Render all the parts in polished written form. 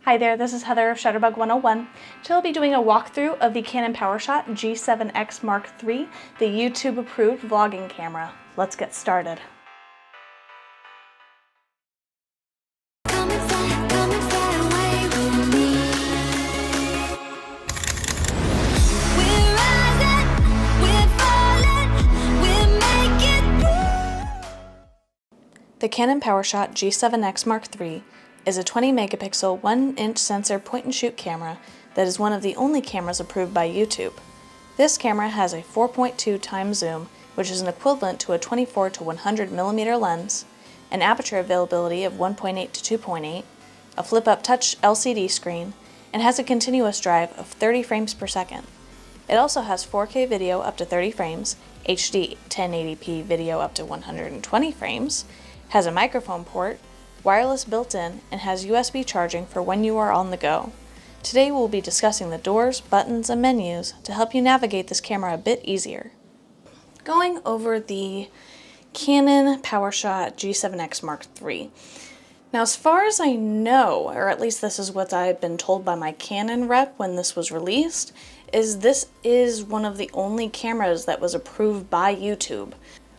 Hi there, this is Heather of Shutterbug 101. Today I'll be doing a walkthrough of the Canon Powershot G7X Mark III, the YouTube-approved vlogging camera. Let's get started. The Canon Powershot G7X Mark III is a 20 megapixel 1-inch sensor point-and-shoot camera that is one of the only cameras approved by YouTube. This camera has a 4.2 times zoom, which is an equivalent to a 24 to 100 millimeter lens, an aperture availability of 1.8 to 2.8, a flip-up touch LCD screen, and has a continuous drive of 30 frames per second. It also has 4K video up to 30 frames, HD 1080p video up to 120 frames, has a microphone port, wireless built-in, and has USB charging for when you are on the go. Today we'll be discussing the doors, buttons, and menus to help you navigate this camera a bit easier. Going over the Canon Powershot G7X Mark III. Now, as far as I know, or at least this is what I've been told by my Canon rep when this was released, is this is one of the only cameras that was approved by YouTube.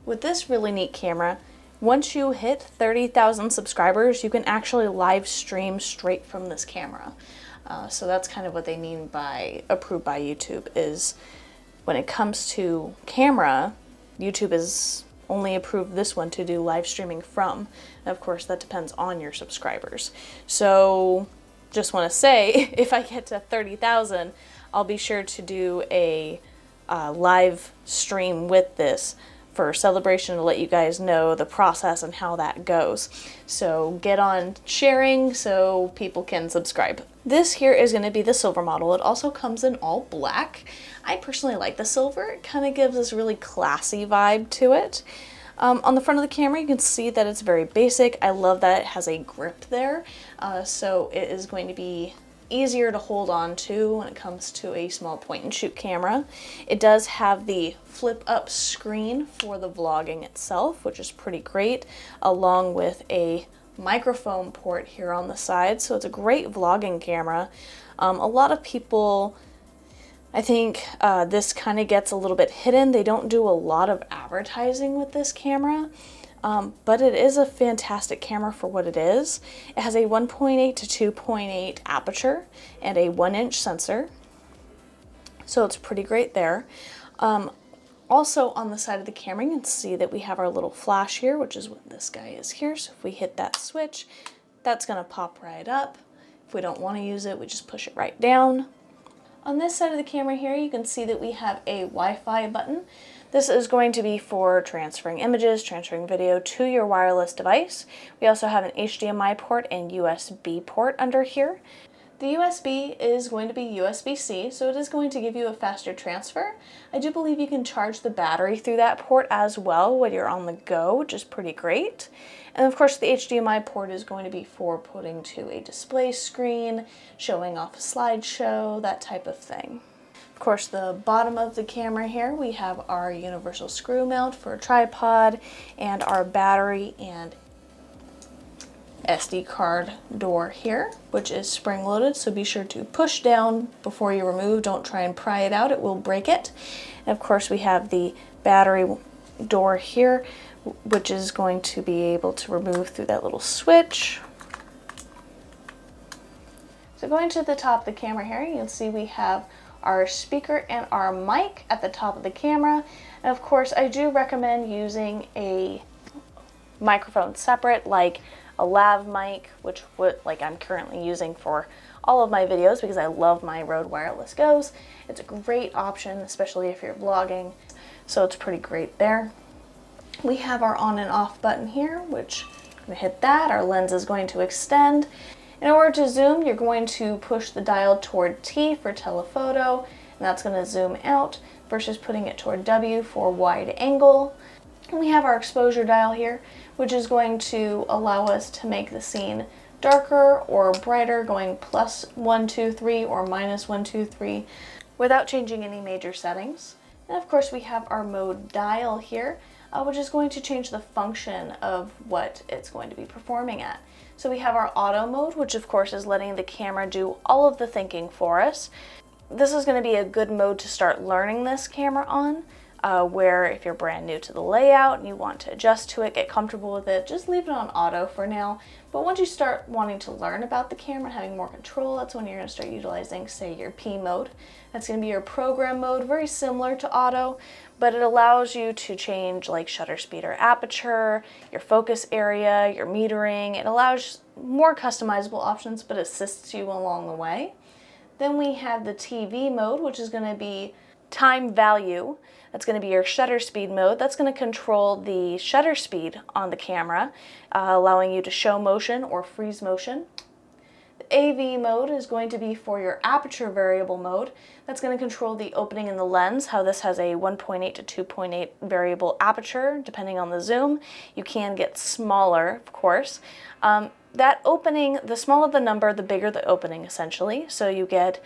With this really neat camera, once you hit 30,000 subscribers, you can actually live stream straight from this camera. So that's kind of what they mean by approved by YouTube, is when it comes to camera, YouTube has only approved this one to do live streaming from. And of course, that depends on your subscribers. So just want to say, if I get to 30,000, I'll be sure to do a live stream with this for celebration to let you guys know the process and how that goes. So get on sharing so people can subscribe. This here is going to be the silver model. It also comes in all black. I personally like the silver. It kind of gives this really classy vibe to it. On the front of the camera you can see that it's very basic. I love that it has a grip there, so it is going to be easier to hold on to when it comes to a small point-and-shoot camera. It does have the flip-up screen for the vlogging itself, which is pretty great, along with a microphone port here on the side, so it's a great vlogging camera. A lot of people, I think this kind of gets a little bit hidden. They don't do a lot of advertising with this camera. But it is a fantastic camera for what it is. It has a 1.8 to 2.8 aperture and a 1-inch sensor, so it's pretty great there. Also on the side of the camera you can see that we have our little flash here, which is what this guy is here. So if we hit that switch, that's going to pop right up. If we don't want to use it, we just push it right down. On this side of the camera here you can see that we have a Wi-Fi button. This is going to be for transferring images, transferring video to your wireless device. We also have an HDMI port and USB port under here. The USB is going to be USB-C, so it is going to give you a faster transfer. I do believe you can charge the battery through that port as well when you're on the go, which is pretty great. And of course the HDMI port is going to be for putting to a display screen, showing off a slideshow, that type of thing. Of course, the bottom of the camera here, we have our universal screw mount for a tripod and our battery and SD card door here, which is spring-loaded, so be sure to push down before you remove. Don't try and pry it out, it will break it. And of course, we have the battery door here, which is going to be able to remove through that little switch. So going to the top of the camera here, you can see we have our speaker and our mic at the top of the camera. And of course, I do recommend using a microphone separate, like a lav mic, which I'm currently using for all of my videos because I love my Rode Wireless Go's. It's a great option, especially if you're vlogging, so it's pretty great there. We have our on and off button here, which I'm gonna hit that. Our lens is going to extend. In order to zoom, you're going to push the dial toward T for telephoto, and that's going to zoom out, versus putting it toward W for wide angle. And we have our exposure dial here, which is going to allow us to make the scene darker or brighter, going +123 or -123, without changing any major settings. And of course we have our mode dial here, which is going to change the function of what it's going to be performing at. So we have our auto mode, which of course is letting the camera do all of the thinking for us. This is going to be a good mode to start learning this camera on, where if you're brand new to the layout and you want to adjust to it, get comfortable with it, just leave it on auto for now. But once you start wanting to learn about the camera and having more control, that's when you're going to start utilizing, say, your P mode. That's going to be your program mode, very similar to auto, but it allows you to change like shutter speed or aperture, your focus area, your metering. It allows more customizable options, but assists you along the way. Then we have the TV mode, which is going to be time value. That's going to be your shutter speed mode. That's going to control the shutter speed on the camera, allowing you to show motion or freeze motion. The AV mode is going to be for your aperture variable mode. That's going to control the opening in the lens, how this has a 1.8 to 2.8 variable aperture, depending on the zoom. You can get smaller, of course. That opening, the smaller the number, the bigger the opening, essentially. So you get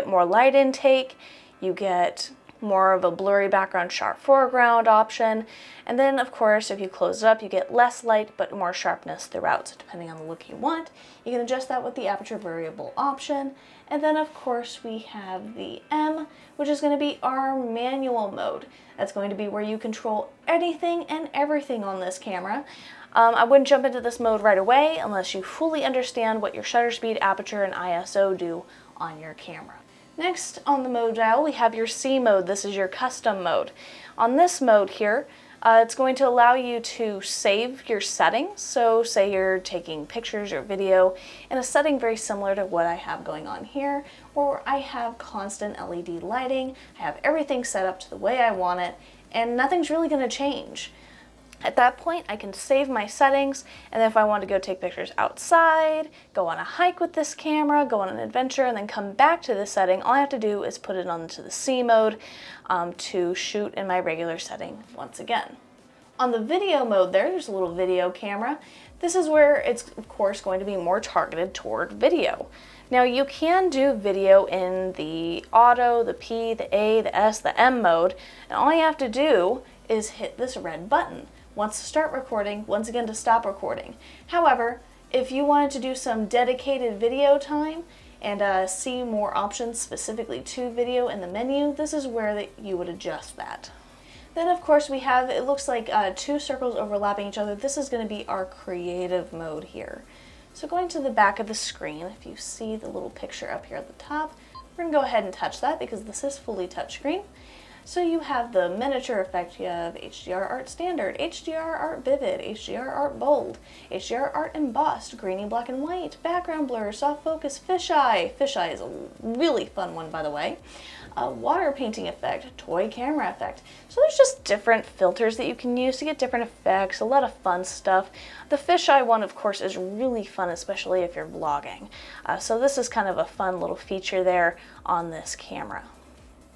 more light intake, you get more of a blurry background, sharp foreground option, and then of course if you close it up you get less light but more sharpness throughout. So depending on the look you want, you can adjust that with the aperture variable option. And then of course we have the M, which is going to be our manual mode. That's going to be where you control anything and everything on this camera. I wouldn't jump into this mode right away unless you fully understand what your shutter speed, aperture, and ISO do on your camera. Next on the mode dial, we have your C mode. This is your custom mode. On this mode here, it's going to allow you to save your settings. So say you're taking pictures or video in a setting very similar to what I have going on here, or I have constant LED lighting, I have everything set up to the way I want it, and nothing's really going to change. At that point, I can save my settings, and then if I want to go take pictures outside, go on a hike with this camera, go on an adventure, and then come back to this setting, all I have to do is put it onto the C mode to shoot in my regular setting once again. On the video mode there's a little video camera. This is where it's, of course, going to be more targeted toward video. Now you can do video in the auto, the P, the A, the S, the M mode, and all you have to do is hit this red button. Once to start recording, once again to stop recording. However, if you wanted to do some dedicated video time and see more options specifically to video in the menu, this is where you would adjust that. Then of course we have, it looks like two circles overlapping each other. This is going to be our creative mode here. So going to the back of the screen, if you see the little picture up here at the top, we're going to go ahead and touch that because this is fully touchscreen. So you have the miniature effect, you have HDR Art Standard, HDR Art Vivid, HDR Art Bold, HDR Art Embossed, Greeny Black and White, Background Blur, Soft Focus, Fisheye. Fisheye is a really fun one, by the way. Water Painting Effect, Toy Camera Effect. So there's just different filters that you can use to get different effects, a lot of fun stuff. The Fisheye one, of course, is really fun, especially if you're vlogging. So this is kind of a fun little feature there on this camera.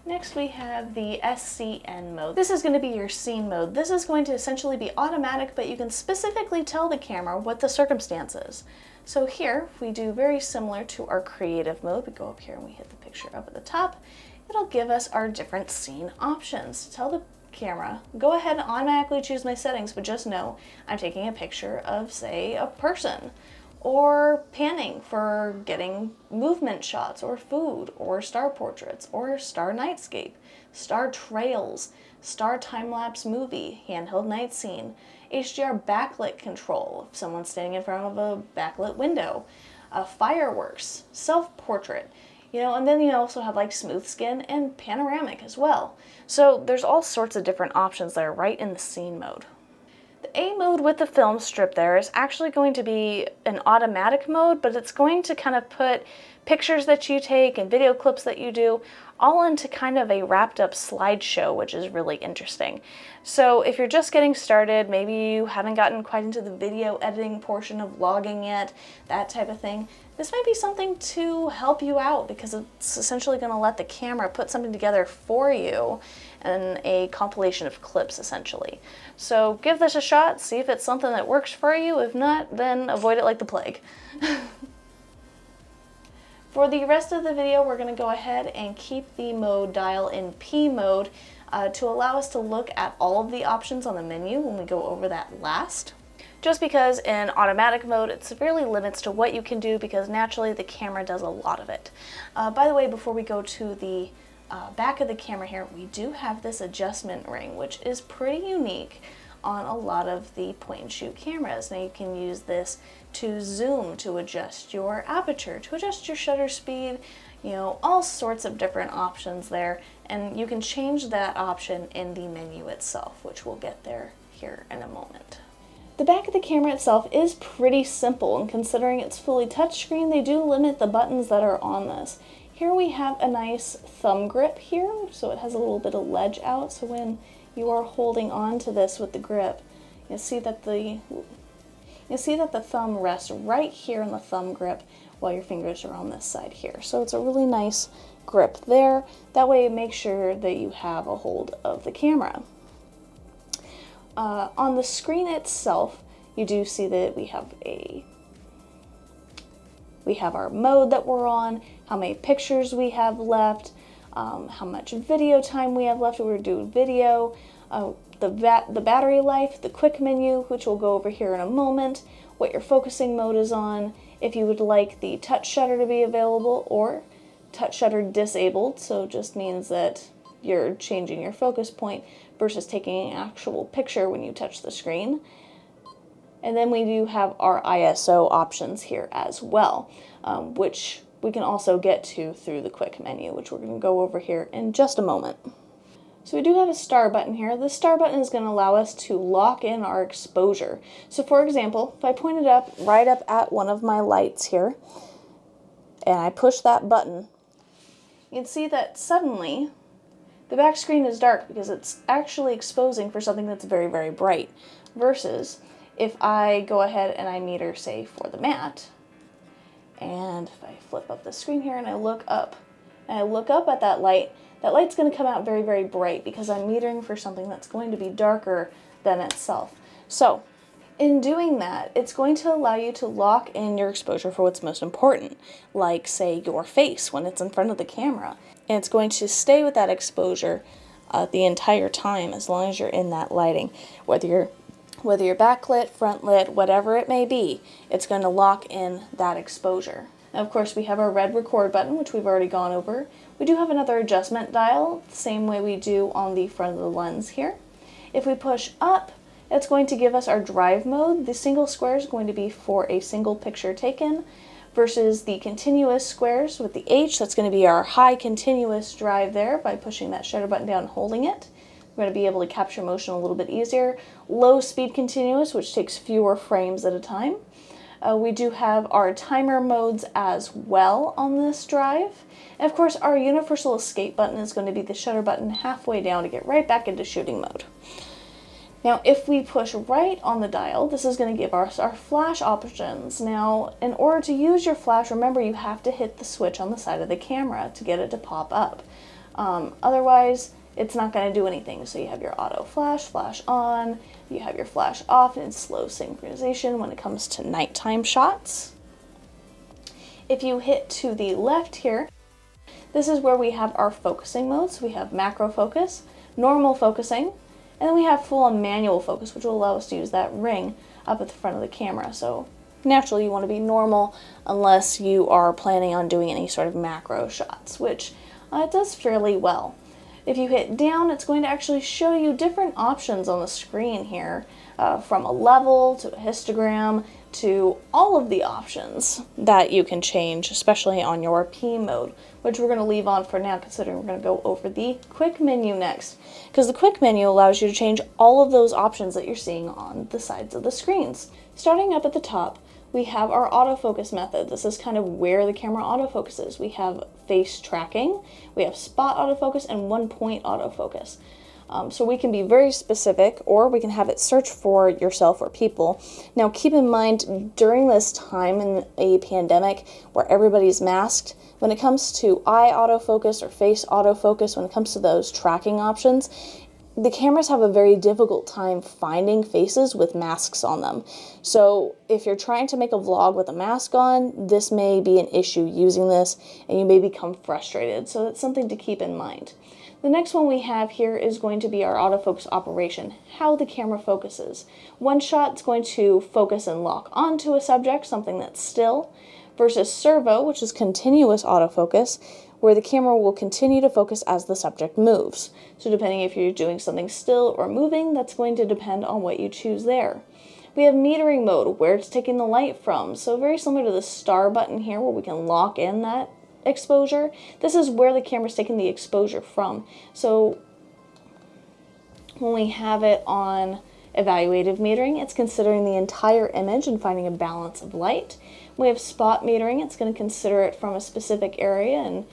Next we have the SCN mode. This is going to be your scene mode. This is going to essentially be automatic, but you can specifically tell the camera what the circumstance is. So here, if we do very similar to our creative mode, we go up here and we hit the picture up at the top, it'll give us our different scene options. Tell the camera, go ahead and automatically choose my settings, but just know I'm taking a picture of, say, a person, or panning for getting movement shots, or food, or star portraits, or star nightscape, star trails, star time-lapse movie, handheld night scene, HDR backlit control, if someone's standing in front of a backlit window, fireworks, self-portrait, and then you also have like smooth skin and panoramic as well. So there's all sorts of different options that are right in the scene mode. The A mode with the film strip there is actually going to be an automatic mode, but it's going to kind of put pictures that you take and video clips that you do all into kind of a wrapped up slideshow, which is really interesting. So if you're just getting started, maybe you haven't gotten quite into the video editing portion of vlogging yet, that type of thing, this might be something to help you out because it's essentially going to let the camera put something together for you in a compilation of clips essentially. So give this a shot, see if it's something that works for you. If not, then avoid it like the plague. For the rest of the video, we're going to go ahead and keep the mode dial in P mode to allow us to look at all of the options on the menu when we go over that last. just because in automatic mode it severely limits to what you can do because naturally the camera does a lot of it. By the way, before we go to the back of the camera here, we do have this adjustment ring, which is pretty unique on a lot of the point and shoot cameras. Now you can use this to zoom, to adjust your aperture, to adjust your shutter speed, you know, all sorts of different options there, and you can change that option in the menu itself, which we'll get there here in a moment. The back of the camera itself is pretty simple, and considering it's fully touchscreen, they do limit the buttons that are on this. Here we have a nice thumb grip here, so it has a little bit of ledge out, so when you are holding on to this with the grip, you'll see that the thumb rests right here in the thumb grip while your fingers are on this side here. So it's a really nice grip there. That way make sure that you have a hold of the camera. On the screen itself, you do see that we have our mode that we're on, how many pictures we have left, how much video time we have left. We're doing video, the battery life, the quick menu, which we'll go over here in a moment, what your focusing mode is on, if you would like the touch shutter to be available or touch shutter disabled, so it just means that you're changing your focus point versus taking an actual picture when you touch the screen. And then we do have our ISO options here as well, which we can also get to through the quick menu, which we're going to go over here in just a moment. So we do have a star button here. The star button is going to allow us to lock in our exposure. So for example, if I point it up right up at one of my lights here, and I push that button, you can see that suddenly the back screen is dark because it's actually exposing for something that's very, very bright. Versus if I go ahead and I meter, say, for the matte, and if I flip up the screen here and I look up at that light's going to come out very, very bright because I'm metering for something that's going to be darker than itself. So in doing that, it's going to allow you to lock in your exposure for what's most important, like, say, your face when it's in front of the camera. And it's going to stay with that exposure the entire time as long as you're in that lighting. Whether you're backlit, front lit, whatever it may be, it's going to lock in that exposure. Now, of course, we have our red record button, which we've already gone over. We do have another adjustment dial, the same way we do on the front of the lens here. If we push up, it's going to give us our drive mode. The single square is going to be for a single picture taken, versus the continuous squares with the H, that's going to be our high continuous drive there by pushing that shutter button down and holding it. We're going to be able to capture motion a little bit easier. Low speed continuous, which takes fewer frames at a time. We do have our timer modes as well on this drive. And of course, our universal escape button is going to be the shutter button halfway down to get right back into shooting mode. Now, if we push right on the dial, this is going to give us our flash options. Now, in order to use your flash, remember you have to hit the switch on the side of the camera to get it to pop up. Otherwise, it's not going to do anything. So you have your auto flash, flash on, you have your flash off, and slow synchronization when it comes to nighttime shots. If you hit to the left here, this is where we have our focusing modes. We have macro focus, normal focusing, and then we have full on manual focus, which will allow us to use that ring up at the front of the camera. So naturally you want to be normal unless you are planning on doing any sort of macro shots, which it does fairly well. If you hit down, it's going to actually show you different options on the screen here, from a level to a histogram to all of the options that you can change, especially on your P mode, which we're going to leave on for now considering we're going to go over the quick menu next. Because the quick menu allows you to change all of those options that you're seeing on the sides of the screens. Starting up at the top, we have our autofocus method. This is kind of where the camera autofocuses. We have face tracking, we have spot autofocus, and one-point autofocus. So we can be very specific, or we can have it search for yourself or people. Now keep in mind, during this time in a pandemic where everybody's masked, when it comes to eye autofocus or face autofocus, when it comes to those tracking options, the cameras have a very difficult time finding faces with masks on them. So if you're trying to make a vlog with a mask on, this may be an issue using this, and you may become frustrated. So that's something to keep in mind. The next one we have here is going to be our autofocus operation, how the camera focuses. One shot is going to focus and lock onto a subject, something that's still, versus servo, which is continuous autofocus, where the camera will continue to focus as the subject moves. So depending if you're doing something still or moving, that's going to depend on what you choose there. We have metering mode, where it's taking the light from. So very similar to the star button here, where we can lock in that exposure. This is where the camera's taking the exposure from. So when we have it on evaluative metering, it's considering the entire image and finding a balance of light. We have spot metering, it's going to consider it from a specific area, and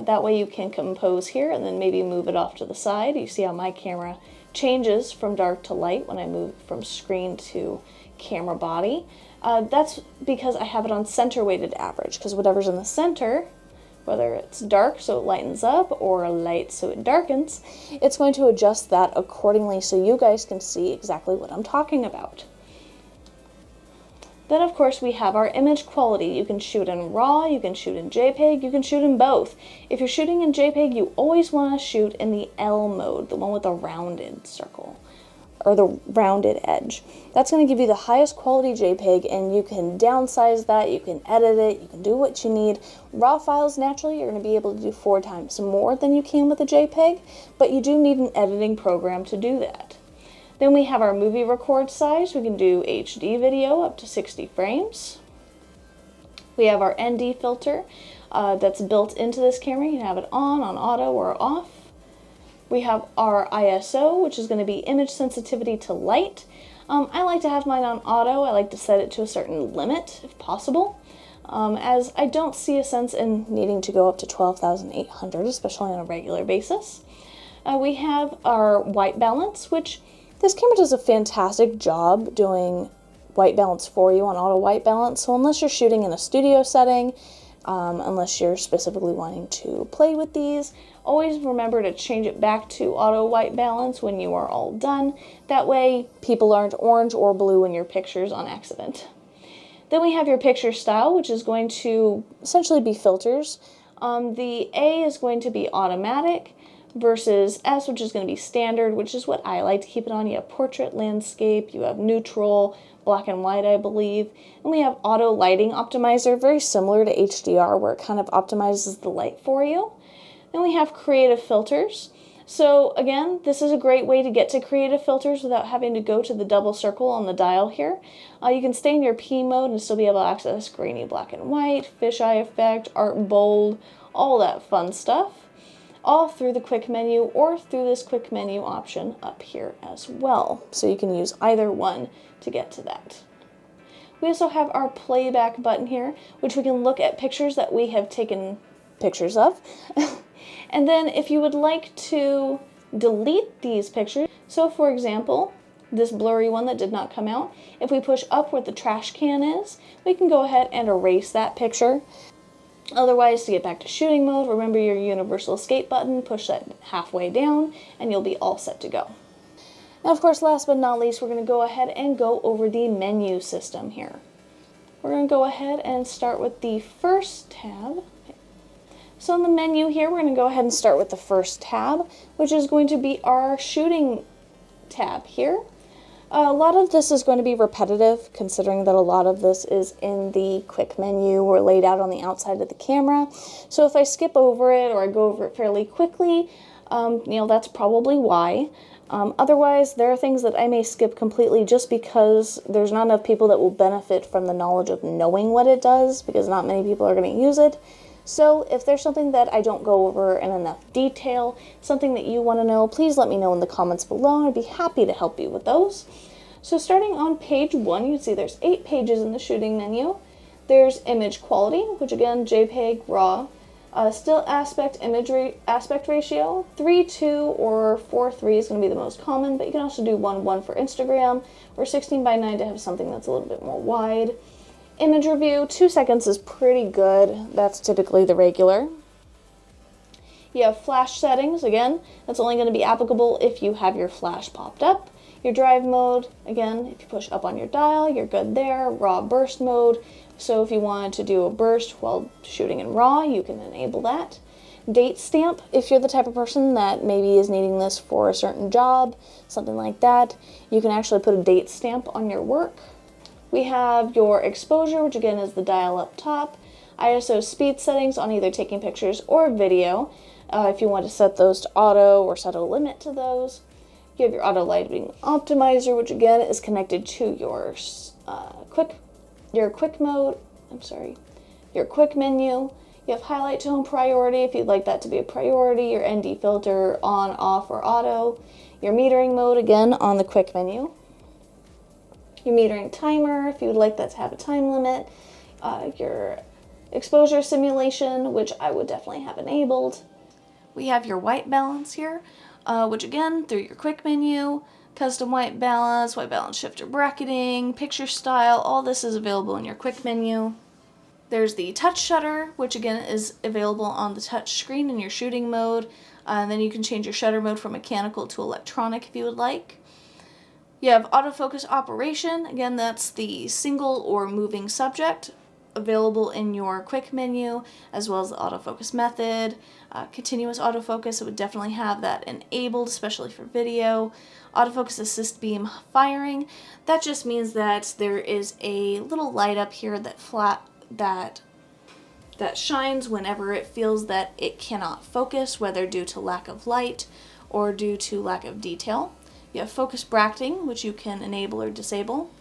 that way you can compose here and then maybe move it off to the side. You see how my camera changes from dark to light when I move from screen to camera body. That's because I have it on center weighted average, because whatever's in the center, whether it's dark so it lightens up or light so it darkens, it's going to adjust that accordingly so you guys can see exactly what I'm talking about. Then of course we have our image quality. You can shoot in RAW, you can shoot in JPEG, you can shoot in both. If you're shooting in JPEG, you always want to shoot in the L mode, the one with the rounded circle, or the rounded edge. That's going to give you the highest quality JPEG, and you can downsize that, you can edit it, you can do what you need. RAW files, naturally, you're going to be able to do 4 times more than you can with a JPEG, but you do need an editing program to do that. Then we have our movie record size. We can do HD video up to 60 frames. We have our ND filter that's built into this camera. You can have it on auto, or off. We have our ISO, which is going to be image sensitivity to light. I like to have mine on auto. I like to set it to a certain limit, if possible, as I don't see a sense in needing to go up to 12,800, especially on a regular basis. We have our white balance, which this camera does a fantastic job doing white balance for you on auto white balance. So unless you're shooting in a studio setting, unless you're specifically wanting to play with these, always remember to change it back to auto white balance when you are all done. That way people aren't orange or blue in your pictures on accident. Then we have your picture style, which is going to essentially be filters. The A is going to be automatic, versus S, which is going to be standard, which is what I like to keep it on. You have portrait, landscape, you have neutral, black and white, I believe. And we have auto lighting optimizer, very similar to HDR, where it kind of optimizes the light for you. Then we have creative filters. So again, this is a great way to get to creative filters without having to go to the double circle on the dial here. You can stay in your P mode and still be able to access grainy black and white, fisheye effect, art bold, all that fun stuff, all through the quick menu or through this quick menu option up here as well. So you can use either one to get to that. We also have our playback button here, which we can look at pictures that we have taken pictures of. And then if you would like to delete these pictures, so for example, this blurry one that did not come out, if we push up where the trash can is, we can go ahead and erase that picture. Otherwise, to get back to shooting mode, remember your universal escape button, push that halfway down, and you'll be all set to go. Now, of course, last but not least, we're going to go ahead and go over the menu system here. We're going to go ahead and start with the first tab. So in the menu here, we're going to go ahead and start with the first tab, which is going to be our shooting tab here. A lot of this is going to be repetitive, considering that a lot of this is in the quick menu or laid out on the outside of the camera. So if I skip over it or I go over it fairly quickly, that's probably why. Otherwise, there are things that I may skip completely just because there's not enough people that will benefit from the knowledge of knowing what it does, because not many people are going to use it. So if there's something that I don't go over in enough detail, something that you want to know, please let me know in the comments below, and I'd be happy to help you with those. So starting on page 1, you can see there's 8 pages in the shooting menu. There's image quality, which again, JPEG, RAW, still aspect ratio, 3:2 or 4:3 is going to be the most common, but you can also do 1:1 for Instagram, or 16:9 to have something that's a little bit more wide. Image review, 2 seconds is pretty good. That's typically the regular. You have flash settings, again, that's only going to be applicable if you have your flash popped up. Your drive mode, again, if you push up on your dial, you're good there. Raw burst mode, so if you wanted to do a burst while shooting in RAW, you can enable that. Date stamp, if you're the type of person that maybe is needing this for a certain job, something like that, you can actually put a date stamp on your work. We have your exposure, which again is the dial up top. ISO speed settings on either taking pictures or video, if you want to set those to auto or set a limit to those. You have your auto lighting optimizer, which again is connected to your quick menu. You have highlight tone priority if you'd like that to be a priority, your ND filter on, off, or auto. Your metering mode again on the quick menu. Your metering timer if you would like that to have a time limit. Your exposure simulation, which I would definitely have enabled. We have your white balance here, which again, through your quick menu, custom white balance shifter bracketing, picture style, all this is available in your quick menu. There's the touch shutter, which again is available on the touch screen in your shooting mode, and then you can change your shutter mode from mechanical to electronic if you would like. You have autofocus operation, again that's the single or moving subject, available in your quick menu, as well as the autofocus method. Continuous autofocus, it would definitely have that enabled, especially for video. Autofocus assist beam firing, that just means that there is a little light up here that shines whenever it feels that it cannot focus, whether due to lack of light or due to lack of detail. You have focus bracketing, which you can enable or disable.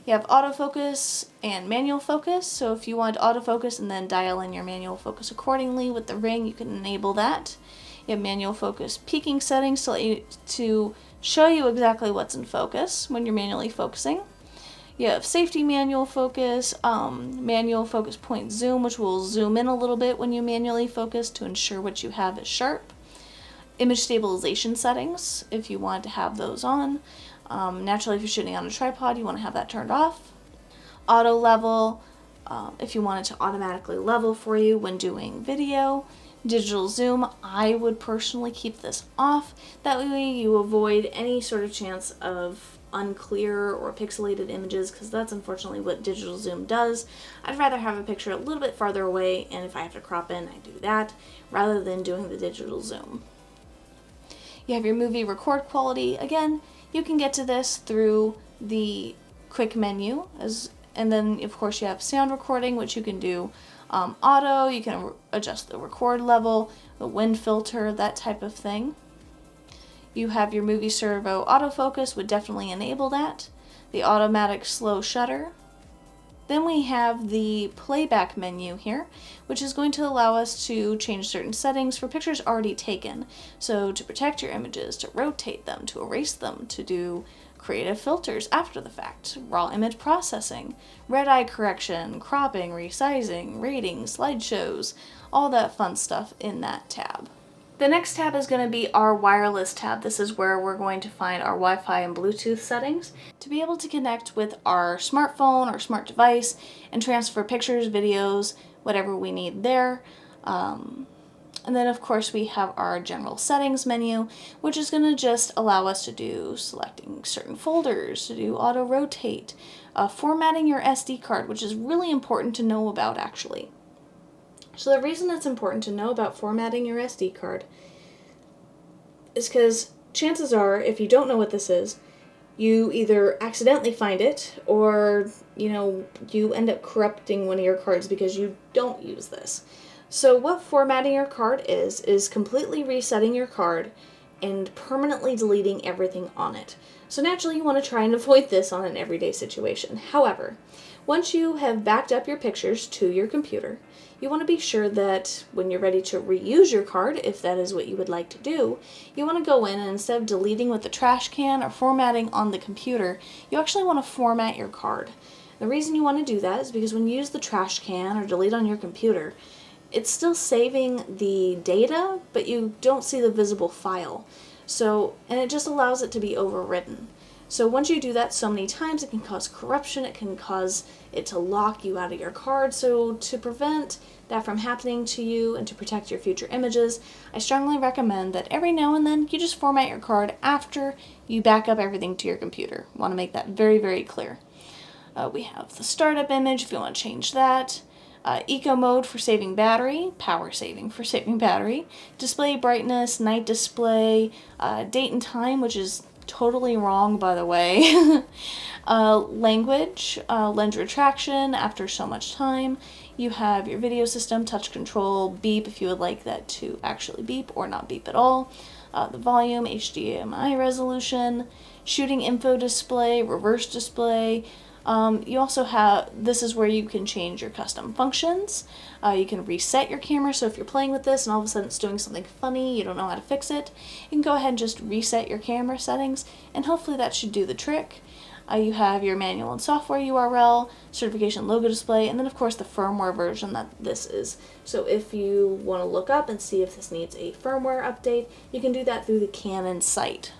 You have autofocus and manual focus, so if you want autofocus and then dial in your manual focus accordingly with the ring, you can enable that. You have manual focus peaking settings to show you exactly what's in focus when you're manually focusing. You have safety manual focus point zoom, which will zoom in a little bit when you manually focus to ensure what you have is sharp. Image stabilization settings, if you want to have those on. Naturally, if you're shooting on a tripod, you want to have that turned off. Auto level, if you want it to automatically level for you when doing video. Digital zoom, I would personally keep this off. That way you avoid any sort of chance of unclear or pixelated images, because that's unfortunately what digital zoom does. I'd rather have a picture a little bit farther away, and if I have to crop in, I do that, rather than doing the digital zoom. You have your movie record quality. Again, you can get to this through the quick menu, and then of course you have sound recording, which you can do auto, you can adjust the record level, the wind filter, that type of thing. You have your movie servo autofocus, would definitely enable that. The automatic slow shutter. Then we have the playback menu here, which is going to allow us to change certain settings for pictures already taken. So to protect your images, to rotate them, to erase them, to do creative filters after the fact, raw image processing, red eye correction, cropping, resizing, rating, slideshows, all that fun stuff in that tab. The next tab is going to be our wireless tab. This is where we're going to find our Wi-Fi and Bluetooth settings to be able to connect with our smartphone or smart device and transfer pictures, videos, whatever we need there. And then of course we have our general settings menu, which is going to just allow us to do selecting certain folders, to do auto rotate, formatting your SD card, which is really important to know about actually. So the reason it's important to know about formatting your SD card is because chances are, if you don't know what this is, you either accidentally find it or, you end up corrupting one of your cards because you don't use this. So what formatting your card is completely resetting your card and permanently deleting everything on it. So naturally you want to try and avoid this on an everyday situation. However, once you have backed up your pictures to your computer, you want to be sure that when you're ready to reuse your card, if that is what you would like to do, you want to go in and instead of deleting with the trash can or formatting on the computer, you actually want to format your card. The reason you want to do that is because when you use the trash can or delete on your computer, it's still saving the data, but you don't see the visible file. And it just allows it to be overwritten. So once you do that so many times, it can cause corruption, it can cause it to lock you out of your card. So to prevent that from happening to you and to protect your future images, I strongly recommend that every now and then you just format your card after you back up everything to your computer. I want to make that very, very clear. We have the startup image if you want to change that. Eco mode for saving battery, power saving for saving battery, display brightness, night display, date and time, which is totally wrong, by the way. Language, lens retraction after so much time. You have your video system, touch control, beep if you would like that to actually beep or not beep at all. The volume, HDMI resolution, shooting info display, reverse display. You also have, this is where you can change your custom functions. You can reset your camera, so if you're playing with this and all of a sudden it's doing something funny, you don't know how to fix it, you can go ahead and just reset your camera settings, and hopefully that should do the trick. You have your manual and software URL, certification logo display, and then of course the firmware version that this is. So if you want to look up and see if this needs a firmware update, you can do that through the Canon site.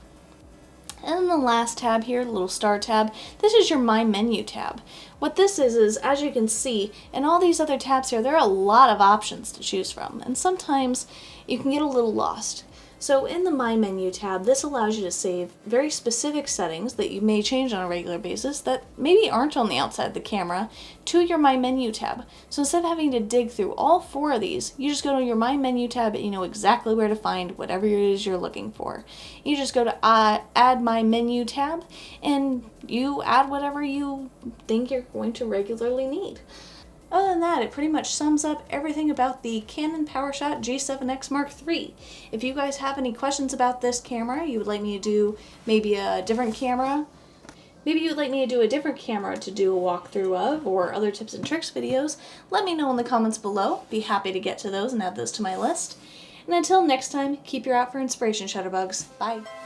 And then the last tab here, the little star tab, this is your My Menu tab. What this is as you can see, in all these other tabs here, there are a lot of options to choose from, and sometimes you can get a little lost. So in the My Menu tab, this allows you to save very specific settings that you may change on a regular basis that maybe aren't on the outside of the camera to your My Menu tab. So instead of having to dig through all 4 of these, you just go to your My Menu tab and you know exactly where to find whatever it is you're looking for. You just go to Add My Menu tab and you add whatever you think you're going to regularly need. Other than that, it pretty much sums up everything about the Canon Powershot G7X Mark III. If you guys have any questions about this camera, you would like me to do maybe a different camera, maybe you would like me to do a different camera to do a walkthrough of, or other tips and tricks videos, let me know in the comments below. Be happy to get to those and add those to my list. And until next time, keep your eye out for inspiration, Shutterbugs. Bye!